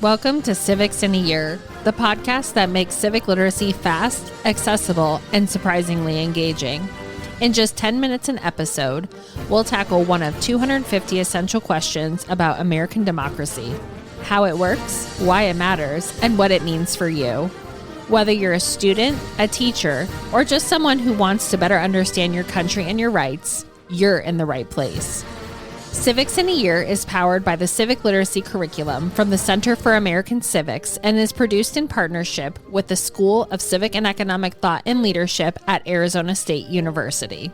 Welcome to Civics in a Year, the podcast that makes civic literacy fast, accessible, and surprisingly engaging. In just 10 minutes an episode, we'll tackle one of 250 essential questions about American democracy, how it works, why it matters, and what it means for you. Whether you're a student, a teacher, or just someone who wants to better understand your country and your rights, you're in the right place. Civics in a Year is powered by the Civic Literacy Curriculum from the Center for American Civics and is produced in partnership with the School of Civic and Economic Thought and Leadership at Arizona State University.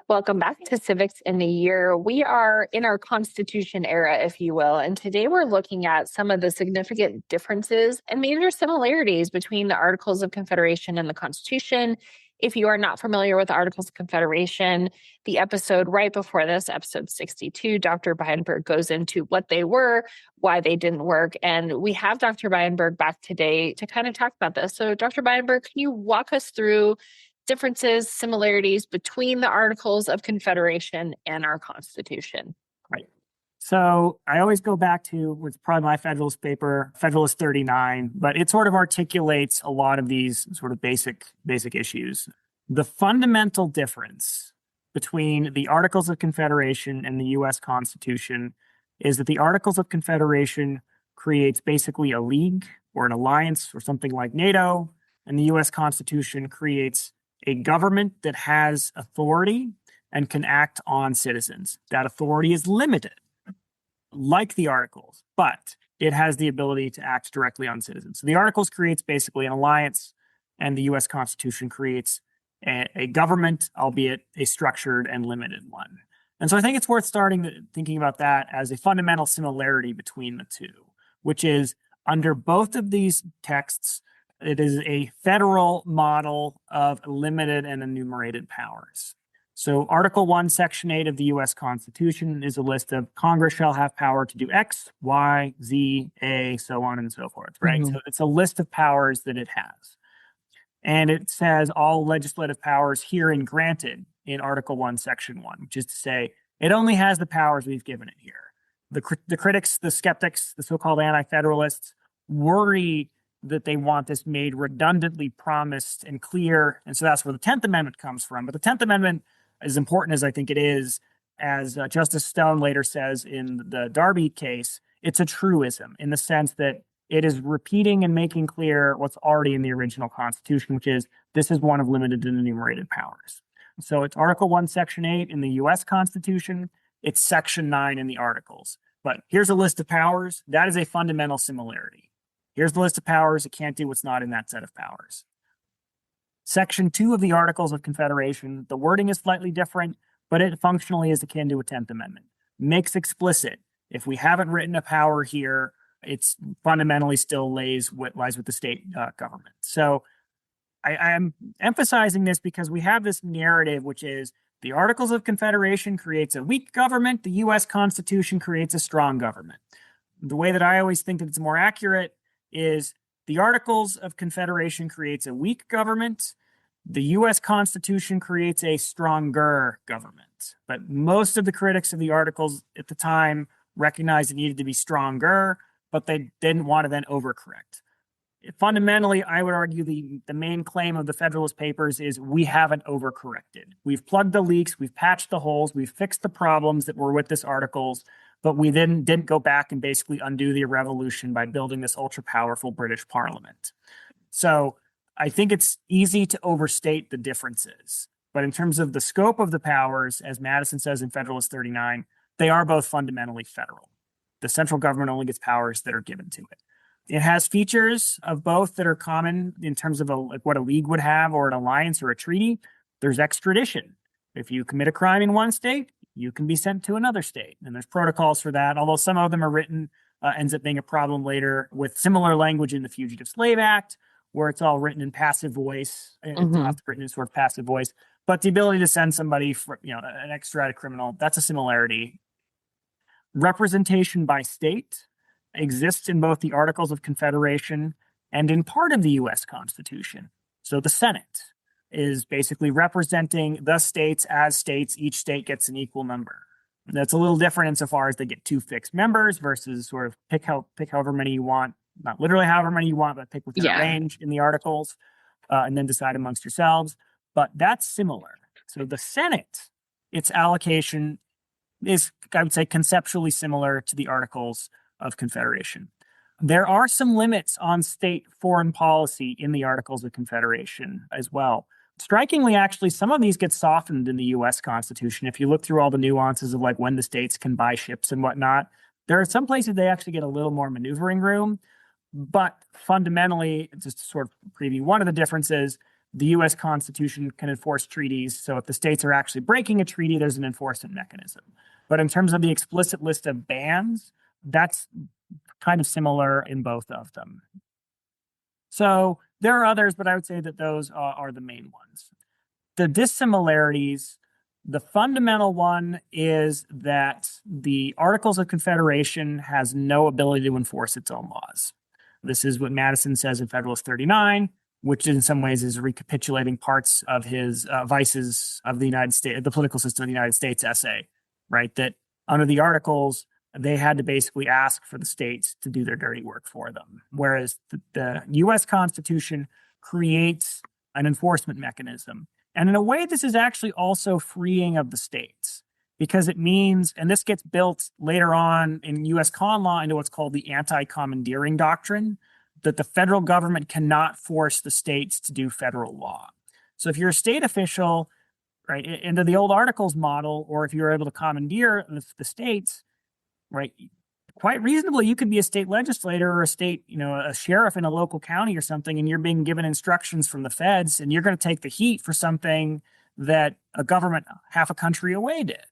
Welcome back to Civics in a Year. We are in our Constitution era, if you will, and today we're looking at some of the significant differences and major similarities between the Articles of Confederation and the Constitution. If you are not familiar with the Articles of Confederation, the episode right before this, episode 62, Dr. Beinberg goes into what they were, why they didn't work, and we have Dr. Beienberg back today to kind of talk about this. So Dr. Beienberg, can you walk us through differences, similarities between the Articles of Confederation and our Constitution? Right. So I always go back to what's probably my Federalist paper, Federalist 39, but it sort of articulates a lot of these sort of basic issues. The fundamental difference between the Articles of Confederation and the U.S. Constitution is that the Articles of Confederation creates basically a league or an alliance or something like NATO, and the U.S. Constitution creates a government that has authority and can act on citizens. That authority is limited, like the Articles, but it has the ability to act directly on citizens. So the Articles creates basically an alliance, and the U.S. Constitution creates a government, albeit a structured and limited one. And so I think it's worth thinking about that as a fundamental similarity between the two, which is under both of these texts, it is a federal model of limited and enumerated powers. So Article 1, Section 8 of the U.S. Constitution is a list of Congress shall have power to do X, Y, Z, A, so on and so forth, right? Mm-hmm. So it's a list of powers that it has. And it says all legislative powers herein granted in Article 1, Section 1, which is to say it only has the powers we've given it here. The critics, the skeptics, the so-called anti-federalists worry that they want this made redundantly promised and clear. And so that's where the 10th Amendment comes from. But the 10th Amendment, as important as I think it is, as Justice Stone later says in the Darby case, it's a truism in the sense that it is repeating and making clear what's already in the original Constitution, which is this is one of limited and enumerated powers. So it's Article 1, Section 8 in the U.S. Constitution. It's Section 9 in the Articles. But here's a list of powers. That is a fundamental similarity. Here's the list of powers. It can't do what's not in that set of powers. Section 2 of the Articles of Confederation, the wording is slightly different, but it functionally is akin to a 10th Amendment. Makes explicit, if we haven't written a power here, it's fundamentally still lies with the state government. So I am emphasizing this because we have this narrative, which is the Articles of Confederation creates a weak government, the U.S. Constitution creates a strong government. The way that I always think that it's more accurate is the Articles of Confederation creates a weak government. The U.S. Constitution creates a stronger government. But most of the critics of the Articles at the time recognized it needed to be stronger, but they didn't want to then overcorrect. Fundamentally, I would argue the main claim of the Federalist Papers is we haven't overcorrected. We've plugged the leaks, we've patched the holes, we've fixed the problems that were with this Articles, but we then didn't go back and basically undo the revolution by building this ultra-powerful British Parliament. So I think it's easy to overstate the differences. But in terms of the scope of the powers, as Madison says in Federalist 39, they are both fundamentally federal. The central government only gets powers that are given to it. It has features of both that are common in terms of what a league would have or an alliance or a treaty. There's extradition. If you commit a crime in one state, you can be sent to another state. And there's protocols for that, although some of them are written, ends up being a problem later with similar language in the Fugitive Slave Act, where it's all written in passive voice. It's not written in sort of passive voice. But the ability to send somebody for, an extradited criminal, that's a similarity. Representation by state exists in both the Articles of Confederation and in part of the U.S. Constitution. So the Senate, is basically representing the states as states. Each state gets an equal number. That's a little different insofar as they get two fixed members versus sort of pick however many you want, not literally however many you want, but pick within a range in the articles, and then decide amongst yourselves. But that's similar. So the Senate, its allocation is, I would say, conceptually similar to the Articles of Confederation. There are some limits on state foreign policy in the Articles of Confederation as well. Strikingly, actually, some of these get softened in the U.S. Constitution. If you look through all the nuances of like when the states can buy ships and whatnot, there are some places they actually get a little more maneuvering room. But fundamentally, just to sort of preview one of the differences, the U.S. Constitution can enforce treaties. So if the states are actually breaking a treaty, there's an enforcement mechanism. But in terms of the explicit list of bans, that's kind of similar in both of them. So there are others, but I would say that those are the main ones. The dissimilarities, the fundamental one is that the Articles of Confederation has no ability to enforce its own laws. This is what Madison says in Federalist 39, which in some ways is recapitulating parts of his Vices of the United States, the Political System of the United States essay, right? That under the Articles, they had to basically ask for the states to do their dirty work for them. Whereas the U.S. Constitution creates an enforcement mechanism. And in a way, this is actually also freeing of the states because it means, and this gets built later on in U.S. con law into what's called the anti-commandeering doctrine, that the federal government cannot force the states to do federal law. So if you're a state official, right, into the old Articles model, or if you're able to commandeer the states, right, quite reasonably, you could be a state legislator or a state, a sheriff in a local county or something, and you're being given instructions from the feds, and you're going to take the heat for something that a government half a country away did.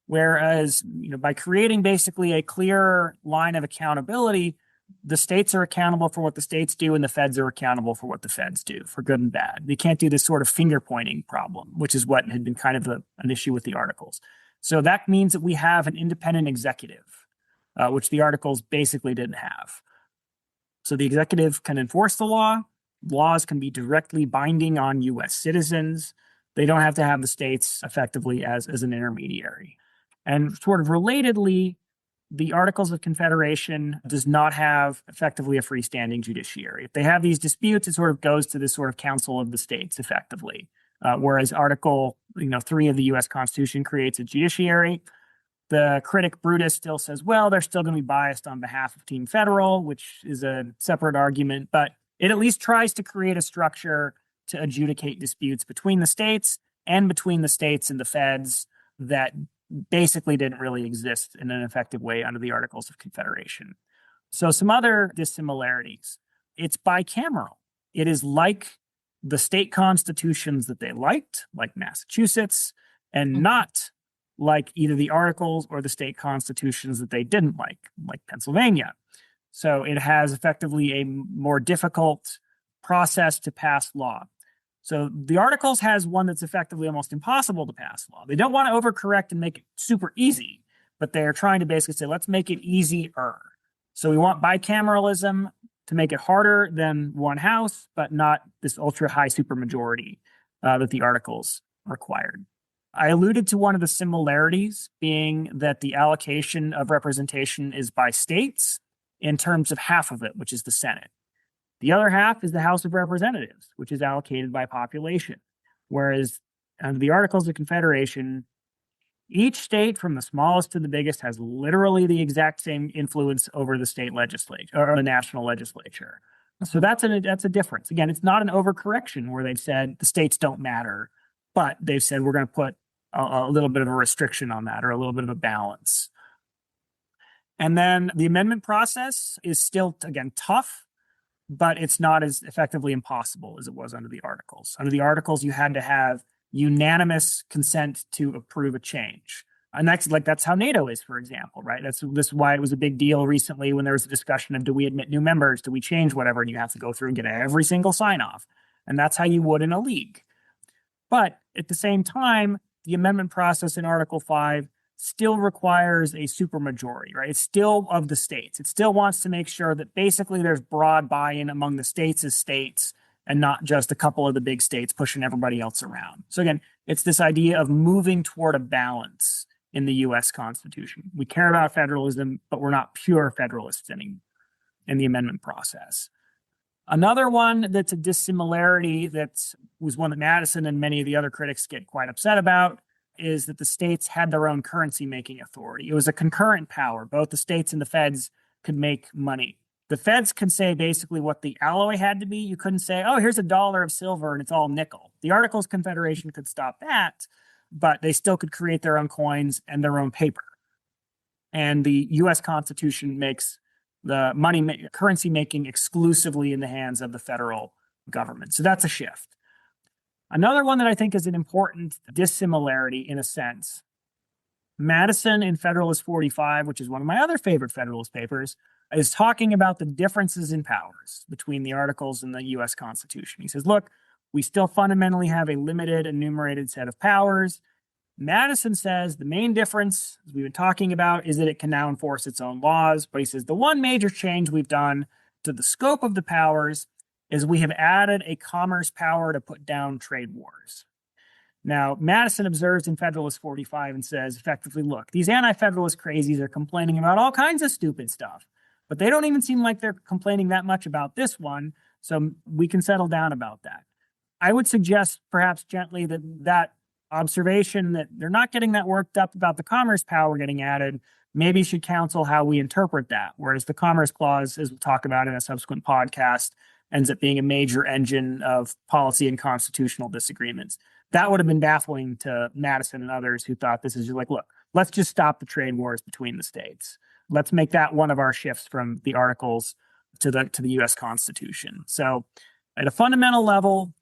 Whereas, by creating basically a clear line of accountability, the states are accountable for what the states do, and the feds are accountable for what the feds do, for good and bad. They can't do this sort of finger pointing problem, which is what had been kind of an issue with the Articles. So that means that we have an independent executive, which the Articles basically didn't have. So the executive can enforce the law. Laws can be directly binding on U.S. citizens. They don't have to have the states effectively as an intermediary. And sort of relatedly, the Articles of Confederation does not have effectively a freestanding judiciary. If they have these disputes, it sort of goes to this sort of Council of the States effectively. Whereas Article 3 of the U.S. Constitution creates a judiciary. The critic Brutus still says, well, they're still going to be biased on behalf of Team Federal, which is a separate argument, but it at least tries to create a structure to adjudicate disputes between the states and between the states and the feds that basically didn't really exist in an effective way under the Articles of Confederation. So some other dissimilarities. It's bicameral. It is like the state constitutions that they liked, like Massachusetts, and not like either the Articles or the state constitutions that they didn't like Pennsylvania. So it has effectively a more difficult process to pass law. So the Articles has one that's effectively almost impossible to pass law. They don't want to overcorrect and make it super easy, but they're trying to basically say, let's make it easier. So we want bicameralism to make it harder than one house, but not this ultra high supermajority that the Articles required. I alluded to one of the similarities being that the allocation of representation is by states in terms of half of it, which is the Senate. The other half is the House of Representatives, which is allocated by population. Whereas under the Articles of Confederation, each state from the smallest to the biggest has literally the exact same influence over the state legislature or the national legislature. So that's a difference. Again, it's not an overcorrection where they've said the states don't matter, but they've said we're going to put a little bit of a restriction on that or a little bit of a balance. And then the amendment process is still, again, tough, but it's not as effectively impossible as it was under the Articles. Under the Articles, you had to have unanimous consent to approve a change. And that's how NATO is, for example, right? This is why it was a big deal recently when there was a discussion of, do we admit new members? Do we change whatever? And you have to go through and get every single sign off. And that's how you would in a league. But at the same time, the amendment process in Article 5 still requires a supermajority, right? It's still of the states. It still wants to make sure that basically there's broad buy-in among the states as states and not just a couple of the big states pushing everybody else around. So again, it's this idea of moving toward a balance in the U.S. Constitution. We care about federalism, but we're not pure federalists in the amendment process. Another one that's a dissimilarity that was one that Madison and many of the other critics get quite upset about is that the states had their own currency-making authority. It was a concurrent power. Both the states and the feds could make money. The feds could say basically what the alloy had to be. You couldn't say, oh, here's $1 of silver and it's all nickel. The Articles of Confederation could stop that, but they still could create their own coins and their own paper. And the U.S. Constitution makes the currency making exclusively in the hands of the federal government. So that's a shift. Another one that I think is an important dissimilarity in a sense, Madison in Federalist 45, which is one of my other favorite Federalist papers, is talking about the differences in powers between the Articles and the U.S. Constitution. He says, look, we still fundamentally have a limited enumerated set of powers. Madison says the main difference, as we've been talking about, is that it can now enforce its own laws. But he says the one major change we've done to the scope of the powers is we have added a commerce power to put down trade wars. Now, Madison observes in Federalist 45 and says, effectively, look, these anti-federalist crazies are complaining about all kinds of stupid stuff, but they don't even seem like they're complaining that much about this one, so we can settle down about that. I would suggest, perhaps gently, that observation that they're not getting that worked up about the commerce power getting added maybe should counsel how we interpret that, whereas the Commerce Clause, as we'll talk about in a subsequent podcast, ends up being a major engine of policy and constitutional disagreements. That would have been baffling to Madison and others who thought this is just like, look, let's just stop the trade wars between the states. Let's make that one of our shifts from the Articles to the U.S. Constitution. So at a fundamental level,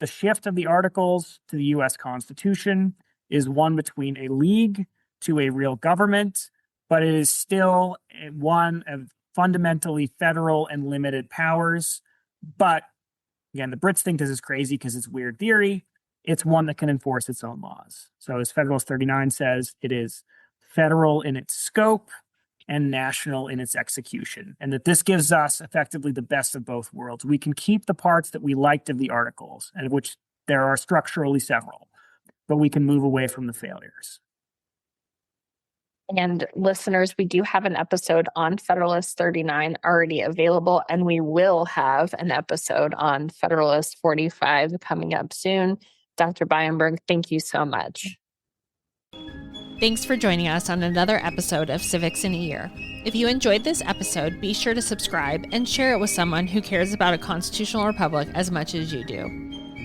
the shift of the Articles to the U.S. Constitution is one between a league to a real government, but it is still one of fundamentally federal and limited powers. But again, the Brits think this is crazy because it's weird theory. It's one that can enforce its own laws. So as Federalist 39 says, it is federal in its scope and national in its execution. And that this gives us effectively the best of both worlds. We can keep the parts that we liked of the Articles, and of which there are structurally several, but we can move away from the failures. And listeners, we do have an episode on Federalist 39 already available, and we will have an episode on Federalist 45 coming up soon. Dr. Beienberg, thank you so much. Thanks for joining us on another episode of Civics in a Year. If you enjoyed this episode, be sure to subscribe and share it with someone who cares about a constitutional republic as much as you do.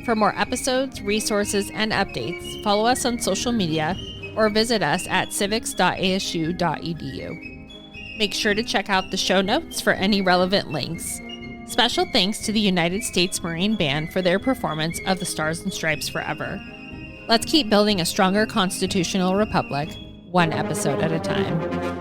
For more episodes, resources, and updates, follow us on social media or visit us at civics.asu.edu. Make sure to check out the show notes for any relevant links. Special thanks to the United States Marine Band for their performance of the Stars and Stripes Forever. Let's keep building a stronger constitutional republic, one episode at a time.